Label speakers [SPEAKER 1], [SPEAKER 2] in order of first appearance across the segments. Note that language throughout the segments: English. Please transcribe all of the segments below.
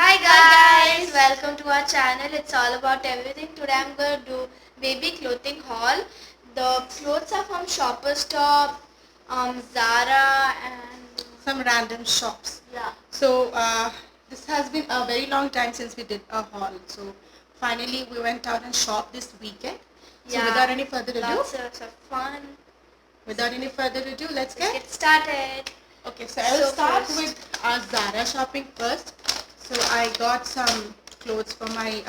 [SPEAKER 1] Hi guys, welcome to our channel. It's all about everything. Today I'm going to do baby clothing haul. The clothes are from Shoppers Stop, Zara and
[SPEAKER 2] some random shops.
[SPEAKER 1] yeah.
[SPEAKER 2] So this has been a very long time since we did a haul. So finally we went out and shopped this weekend. So without any further ado,
[SPEAKER 1] lots of fun.
[SPEAKER 2] let's
[SPEAKER 1] get started.
[SPEAKER 2] Okay, so I will start
[SPEAKER 1] first,
[SPEAKER 2] with our Zara shopping first. So I got some clothes for my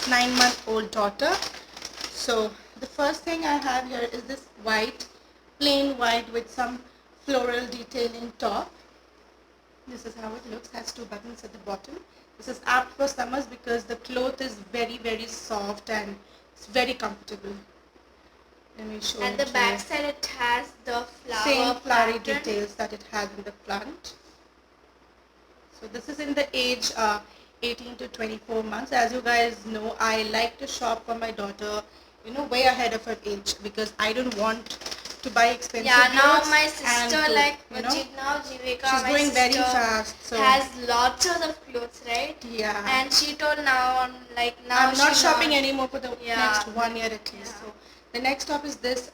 [SPEAKER 2] 9-month-old daughter. So the first thing I have here is this plain white with some floral detailing top. This is how it looks. Has two buttons at the bottom. This is apt for summers because the cloth is very soft and it's very comfortable. Let me show
[SPEAKER 1] and
[SPEAKER 2] it
[SPEAKER 1] the
[SPEAKER 2] to you.
[SPEAKER 1] back side it has the
[SPEAKER 2] Same flowery
[SPEAKER 1] pattern.
[SPEAKER 2] details that it has in the front. So this is in the age 18 to 24 months. As you guys know, I like to shop for my daughter, way ahead of her age because I don't want to buy expensive clothes.
[SPEAKER 1] Now my sister
[SPEAKER 2] now
[SPEAKER 1] Jivika,
[SPEAKER 2] she's going very fast. So
[SPEAKER 1] has lots of clothes, right?
[SPEAKER 2] Yeah.
[SPEAKER 1] And she told now
[SPEAKER 2] I'm not shopping anymore for the
[SPEAKER 1] Yeah.
[SPEAKER 2] next 1 year at least.
[SPEAKER 1] Yeah.
[SPEAKER 2] So the next top is this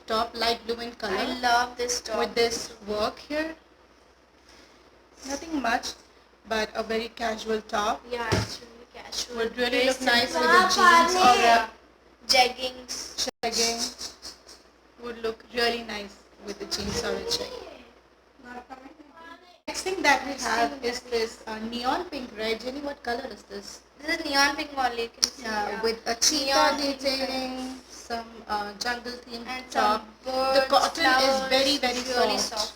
[SPEAKER 2] top, light blue in color.
[SPEAKER 1] I love this top.
[SPEAKER 2] With this work here. Nothing much, but a very casual top.
[SPEAKER 1] Yeah, it's really casual.
[SPEAKER 2] Would really
[SPEAKER 1] Very
[SPEAKER 2] look nice
[SPEAKER 1] simple.
[SPEAKER 2] with the jeans or a
[SPEAKER 1] jeggings.
[SPEAKER 2] jegging. Would look really nice with the jeans or a jegging. Next thing that we have is this neon pink, right? Jenny, what color is this?
[SPEAKER 1] This is neon pink only, you can see.
[SPEAKER 2] Yeah, with a cheetah
[SPEAKER 1] Neon
[SPEAKER 2] detailing, some jungle themed
[SPEAKER 1] and
[SPEAKER 2] top.
[SPEAKER 1] some birds,
[SPEAKER 2] The cotton is
[SPEAKER 1] flowers,
[SPEAKER 2] very
[SPEAKER 1] really
[SPEAKER 2] soft.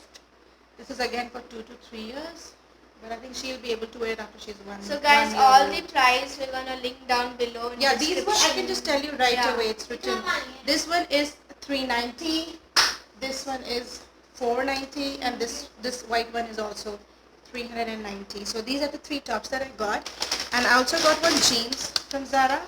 [SPEAKER 2] This is again for 2 to 3 years, but I think she'll be able to wear it after she's one.
[SPEAKER 1] So guys,
[SPEAKER 2] 1 year
[SPEAKER 1] all
[SPEAKER 2] old.
[SPEAKER 1] the price we're gonna link down below in
[SPEAKER 2] Yeah,
[SPEAKER 1] description.
[SPEAKER 2] these one I can just tell you right
[SPEAKER 1] Yeah.
[SPEAKER 2] away. It's written. This one is $390. This one is $490, and this white one is also $390. So these are the three tops that I got, and I also got one jeans from Zara,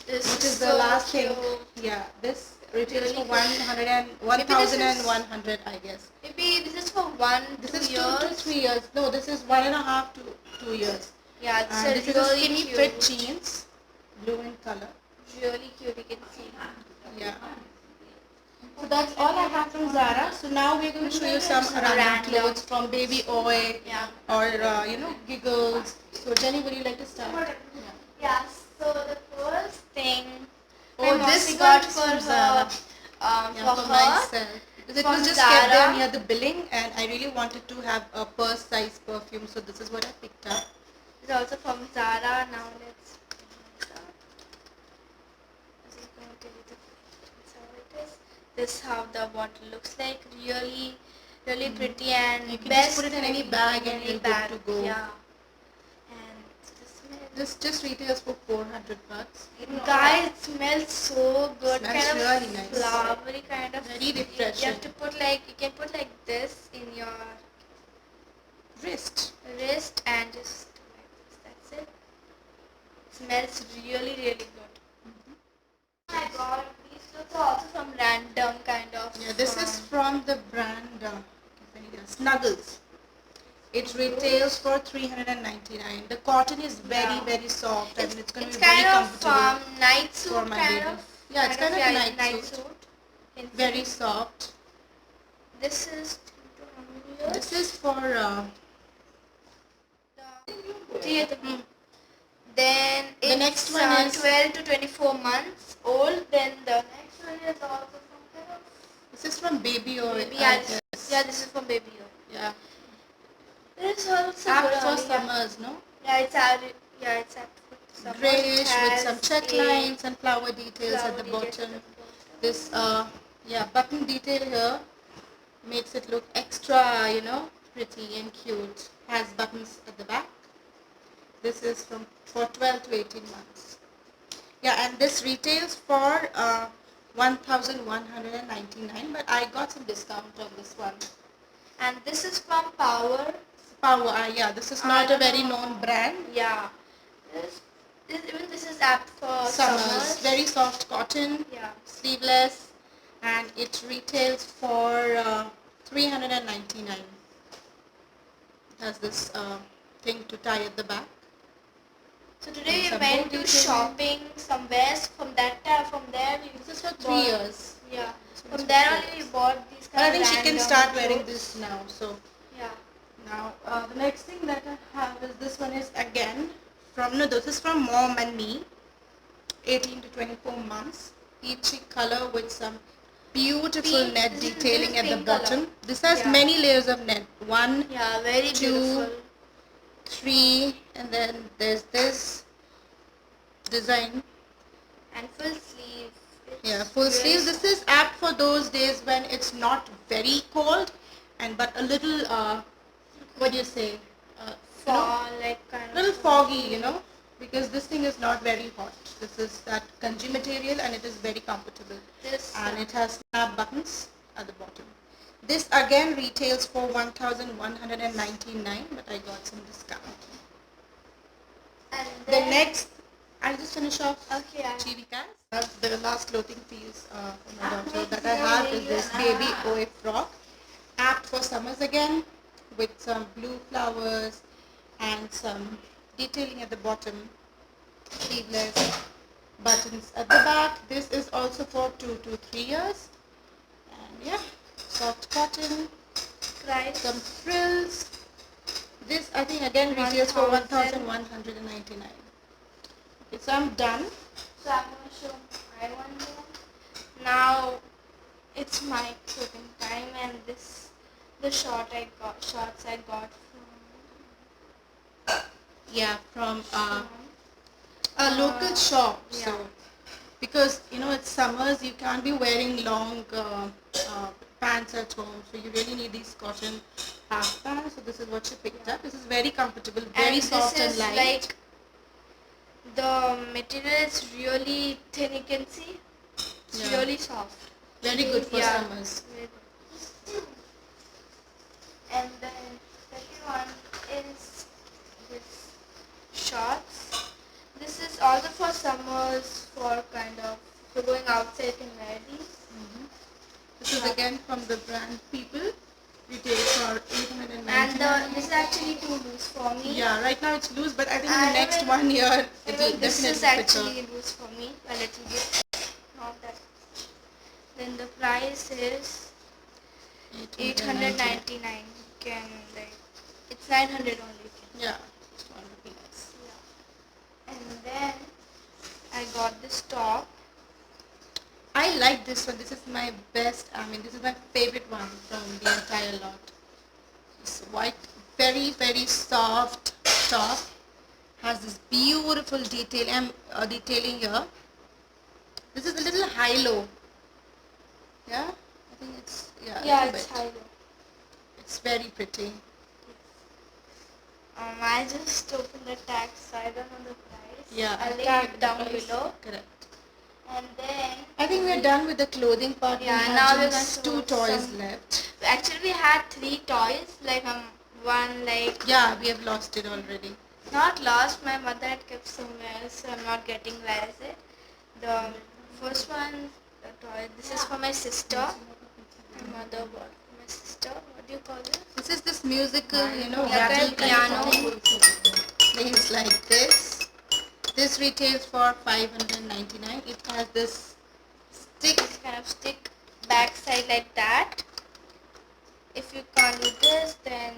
[SPEAKER 1] This
[SPEAKER 2] which is
[SPEAKER 1] so
[SPEAKER 2] the last
[SPEAKER 1] cute.
[SPEAKER 2] thing. Yeah, this retails
[SPEAKER 1] Really
[SPEAKER 2] for 1,100, I guess.
[SPEAKER 1] Maybe this is for 1
[SPEAKER 2] This
[SPEAKER 1] 2
[SPEAKER 2] is
[SPEAKER 1] years.
[SPEAKER 2] 2 to 3 years. No, this is 1.5 to 2 years.
[SPEAKER 1] Yeah, it's
[SPEAKER 2] And this
[SPEAKER 1] really
[SPEAKER 2] is a skinny
[SPEAKER 1] cute.
[SPEAKER 2] fit jeans, blue in color.
[SPEAKER 1] Really cute, you can see.
[SPEAKER 2] Yeah. So that's all I have from Zara. So now we're going to show you some random clothes from Baby Oi
[SPEAKER 1] Yeah.
[SPEAKER 2] or Giggles. So Jenny, would you like to start?
[SPEAKER 1] Yeah. So the first thing.
[SPEAKER 2] Oh,
[SPEAKER 1] my
[SPEAKER 2] this
[SPEAKER 1] momsy
[SPEAKER 2] got
[SPEAKER 1] got
[SPEAKER 2] from
[SPEAKER 1] for
[SPEAKER 2] Zara.
[SPEAKER 1] her.
[SPEAKER 2] Yeah, for myself. Because it
[SPEAKER 1] From
[SPEAKER 2] was just kept there
[SPEAKER 1] Zara.
[SPEAKER 2] near the billing, and I really wanted to have a purse size perfume. So this is what I picked up.
[SPEAKER 1] It's also from Zara. Now let's. I'm just going to tell you that's how it is. This is how the bottle looks like. Really pretty and
[SPEAKER 2] You can
[SPEAKER 1] best
[SPEAKER 2] just put it in any bag and
[SPEAKER 1] any
[SPEAKER 2] you're
[SPEAKER 1] bag.
[SPEAKER 2] good to go.
[SPEAKER 1] Yeah. And the smell.
[SPEAKER 2] This just retails for $400.
[SPEAKER 1] Guys, it smells so good.
[SPEAKER 2] Smells
[SPEAKER 1] kind
[SPEAKER 2] really
[SPEAKER 1] of
[SPEAKER 2] nice.
[SPEAKER 1] flowery kind of.
[SPEAKER 2] Very
[SPEAKER 1] You
[SPEAKER 2] refreshing.
[SPEAKER 1] have to put you can put like this in your
[SPEAKER 2] Wrist.
[SPEAKER 1] wrist and just like this. That's it. Smells really good. I got these clothes are also from random kind of.
[SPEAKER 2] Yeah, this is from the brand Snuggles. It retails for $399. The cotton is very soft. I mean, it's going to
[SPEAKER 1] It's
[SPEAKER 2] be very
[SPEAKER 1] kind of
[SPEAKER 2] comfortable
[SPEAKER 1] night suit
[SPEAKER 2] for my
[SPEAKER 1] kind
[SPEAKER 2] baby.
[SPEAKER 1] of.
[SPEAKER 2] Yeah, it's kind of a night suit.
[SPEAKER 1] suit. You can
[SPEAKER 2] Very
[SPEAKER 1] see.
[SPEAKER 2] soft.
[SPEAKER 1] This is how many years?
[SPEAKER 2] This is for
[SPEAKER 1] Then
[SPEAKER 2] The
[SPEAKER 1] it's
[SPEAKER 2] next one is
[SPEAKER 1] 12 to 24 months old. Then the next one is also from kind of
[SPEAKER 2] this is from Baby Oil.
[SPEAKER 1] baby.
[SPEAKER 2] I guess.
[SPEAKER 1] Yeah, this is from baby.
[SPEAKER 2] Yeah.
[SPEAKER 1] There's also
[SPEAKER 2] Apt
[SPEAKER 1] good
[SPEAKER 2] for
[SPEAKER 1] only,
[SPEAKER 2] summers, no?
[SPEAKER 1] Yeah, it's apt. Yeah, it's apt for summer.
[SPEAKER 2] Grayish
[SPEAKER 1] It
[SPEAKER 2] with
[SPEAKER 1] has
[SPEAKER 2] some check
[SPEAKER 1] a
[SPEAKER 2] lines and flower details
[SPEAKER 1] flower
[SPEAKER 2] at the
[SPEAKER 1] details
[SPEAKER 2] bottom.
[SPEAKER 1] at the bottom.
[SPEAKER 2] This button detail here makes it look extra, pretty and cute. Has buttons at the back. This is for 12 to 18 months. Yeah, and this retails for 1,199, but I got some discount on this one.
[SPEAKER 1] And this is from Power.
[SPEAKER 2] Power, this is not a very known brand.
[SPEAKER 1] Yeah. Even this is apt for
[SPEAKER 2] Summers. Very soft cotton.
[SPEAKER 1] Yeah.
[SPEAKER 2] Sleeveless, and it retails for $399. It has this thing to tie at the back.
[SPEAKER 1] So today we
[SPEAKER 2] Some
[SPEAKER 1] went
[SPEAKER 2] more
[SPEAKER 1] to
[SPEAKER 2] detailing.
[SPEAKER 1] shopping somewhere. From that time, from there we
[SPEAKER 2] This is for 3
[SPEAKER 1] bought-
[SPEAKER 2] years.
[SPEAKER 1] Yeah.
[SPEAKER 2] This one's
[SPEAKER 1] From
[SPEAKER 2] for
[SPEAKER 1] there
[SPEAKER 2] 3
[SPEAKER 1] only we
[SPEAKER 2] years.
[SPEAKER 1] bought these
[SPEAKER 2] But I
[SPEAKER 1] kind of
[SPEAKER 2] think she can
[SPEAKER 1] random
[SPEAKER 2] start wearing
[SPEAKER 1] clothes.
[SPEAKER 2] this now. So
[SPEAKER 1] Yeah.
[SPEAKER 2] now the next thing that I have is this one is again from no, this is from Mom and Me, 18 to 24 months, peachy color with some beautiful
[SPEAKER 1] Pink.
[SPEAKER 2] net
[SPEAKER 1] This is
[SPEAKER 2] detailing at the
[SPEAKER 1] pink color.
[SPEAKER 2] bottom. This has
[SPEAKER 1] Yeah.
[SPEAKER 2] many layers of net. 1,
[SPEAKER 1] Yeah, very
[SPEAKER 2] 2,
[SPEAKER 1] beautiful.
[SPEAKER 2] 3, and then there's this design.
[SPEAKER 1] And full sleeves. It's
[SPEAKER 2] Yeah, full
[SPEAKER 1] really
[SPEAKER 2] sleeves. This is apt for those days when it's not very cold, and but a little what do you say?
[SPEAKER 1] fall, like kind of
[SPEAKER 2] Little foggy, because this thing is not very hot. This is that kanji material, and it is very comfortable.
[SPEAKER 1] This
[SPEAKER 2] And it has snap buttons at the bottom. This again retails for 1,199, but I got some discount.
[SPEAKER 1] and
[SPEAKER 2] The
[SPEAKER 1] then,
[SPEAKER 2] next, I'll just finish off.
[SPEAKER 1] Okay.
[SPEAKER 2] TV cast. The last clothing piece for my daughter that I have is this baby OA frock, apt for summers again, with some blue flowers and some detailing at the bottom, sleeveless, buttons at the back. This is also for 2 to 3 years, and yeah, soft cotton,
[SPEAKER 1] Price.
[SPEAKER 2] some frills. This I think again retails for
[SPEAKER 1] 1,000.
[SPEAKER 2] 1,199. Okay, so I'm done.
[SPEAKER 1] So I'm gonna show my one here. Now it's my clothing time, and the shorts I got
[SPEAKER 2] Yeah, from
[SPEAKER 1] from
[SPEAKER 2] a local shop.
[SPEAKER 1] yeah.
[SPEAKER 2] So because it's summers, you can't be wearing long pants at home, so you really need these cotton half pants. So this is what she picked up. This is very comfortable, very
[SPEAKER 1] and
[SPEAKER 2] soft
[SPEAKER 1] this
[SPEAKER 2] and
[SPEAKER 1] is
[SPEAKER 2] light.
[SPEAKER 1] like the material is really thin. You can see it's
[SPEAKER 2] Yeah.
[SPEAKER 1] really soft.
[SPEAKER 2] Very good for
[SPEAKER 1] Yeah.
[SPEAKER 2] summers.
[SPEAKER 1] Very good. And then second one is this shorts. This is also for summers, for kind of if you're going outside you can wear these.
[SPEAKER 2] This is again from the brand People. Retail for 899.
[SPEAKER 1] And this is actually too loose for me.
[SPEAKER 2] Yeah, right now it's loose, but I think in
[SPEAKER 1] I
[SPEAKER 2] the next
[SPEAKER 1] even-
[SPEAKER 2] 1 year it will
[SPEAKER 1] Even this
[SPEAKER 2] definitely
[SPEAKER 1] is
[SPEAKER 2] fit her.
[SPEAKER 1] actually loose for me a little bit. Not that much. Then the price is 899. You can it's 900 only.
[SPEAKER 2] Yeah, it's 1 rupee less.
[SPEAKER 1] Yeah. And then I got this top.
[SPEAKER 2] I like this one. This is my best. This is my favorite one from the entire lot. It's white, very very soft top. Has this beautiful detailing here. This is a little high-low. Yeah, I think it's a
[SPEAKER 1] Yeah,
[SPEAKER 2] little
[SPEAKER 1] it's
[SPEAKER 2] bit.
[SPEAKER 1] high low.
[SPEAKER 2] It's very pretty.
[SPEAKER 1] I just opened the tag, so I don't know the price.
[SPEAKER 2] Yeah,
[SPEAKER 1] I'll link
[SPEAKER 2] tag
[SPEAKER 1] it
[SPEAKER 2] the
[SPEAKER 1] down
[SPEAKER 2] price.
[SPEAKER 1] below.
[SPEAKER 2] Correct.
[SPEAKER 1] And then
[SPEAKER 2] I think we're done with the clothing part.
[SPEAKER 1] Yeah,
[SPEAKER 2] we
[SPEAKER 1] now
[SPEAKER 2] have
[SPEAKER 1] we're
[SPEAKER 2] just
[SPEAKER 1] going
[SPEAKER 2] 2
[SPEAKER 1] to
[SPEAKER 2] toys
[SPEAKER 1] some-
[SPEAKER 2] left.
[SPEAKER 1] actually we had 3 toys. One
[SPEAKER 2] Yeah, we have lost it already.
[SPEAKER 1] not lost. My mother had kept somewhere, so I'm not getting where is it. The first one, the toy. This is for my sister. My mother bought for my sister. What do you call it?
[SPEAKER 2] This is this musical,
[SPEAKER 1] Like
[SPEAKER 2] rattle
[SPEAKER 1] a piano.
[SPEAKER 2] Plays like this. This retails for 599. It has this stick.
[SPEAKER 1] This kind of stick backside like that. If you can't do this, then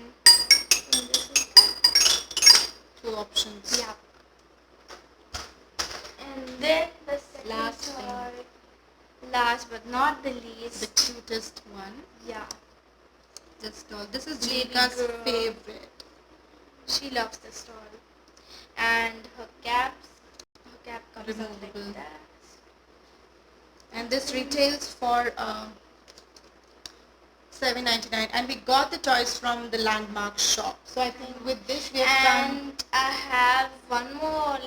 [SPEAKER 1] this is good.
[SPEAKER 2] 2 options.
[SPEAKER 1] Yeah. And then the second
[SPEAKER 2] Last
[SPEAKER 1] toy. Last but not the
[SPEAKER 2] The
[SPEAKER 1] least.
[SPEAKER 2] cutest one.
[SPEAKER 1] Yeah.
[SPEAKER 2] This doll. This is
[SPEAKER 1] Baby
[SPEAKER 2] Jivika's
[SPEAKER 1] girl.
[SPEAKER 2] favorite.
[SPEAKER 1] She loves this doll. And her cap comes out
[SPEAKER 2] Removable.
[SPEAKER 1] like that.
[SPEAKER 2] And this retails for 799. And we got the toys from the Landmark shop. So I think with this we have done.
[SPEAKER 1] And I have one more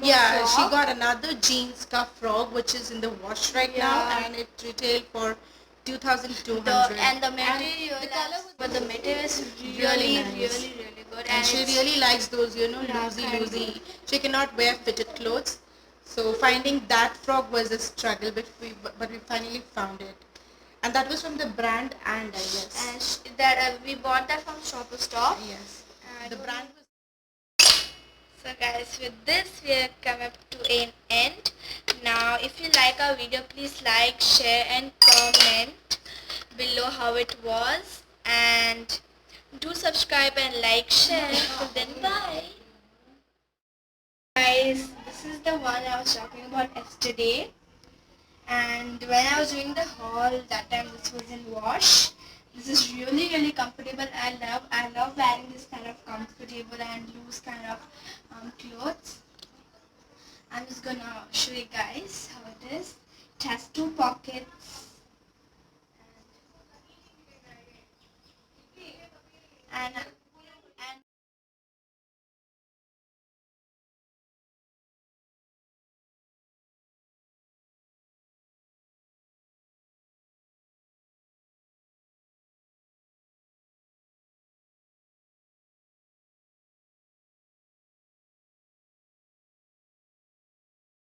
[SPEAKER 2] Yeah, she
[SPEAKER 1] frock.
[SPEAKER 2] got another jeans scuff frog which is in the wash right now,
[SPEAKER 1] Yeah.
[SPEAKER 2] and it retailed for 2,200.
[SPEAKER 1] The material
[SPEAKER 2] the color
[SPEAKER 1] but the material is
[SPEAKER 2] really
[SPEAKER 1] really
[SPEAKER 2] nice.
[SPEAKER 1] really good.
[SPEAKER 2] And she
[SPEAKER 1] it's-
[SPEAKER 2] really likes those,
[SPEAKER 1] Yeah,
[SPEAKER 2] loosey
[SPEAKER 1] kind of.
[SPEAKER 2] loosey. She cannot wear fitted clothes, so finding that frog was a struggle, but we finally found it, and that was from the brand And I guess.
[SPEAKER 1] and we bought that from Shopper Stop.
[SPEAKER 2] Yes,
[SPEAKER 1] And
[SPEAKER 2] the brand was
[SPEAKER 1] So guys, with this we have come up to an end. Now if you like our video, please like, share and comment below how it was, and do subscribe and like, share. Till then, bye. Guys, this is the one I was talking about yesterday, and when I was doing the haul that time, this was in wash. This is really comfortable. I love wearing this kind of comfortable and loose kind of clothes. I'm just gonna show you guys how it is. It has two pockets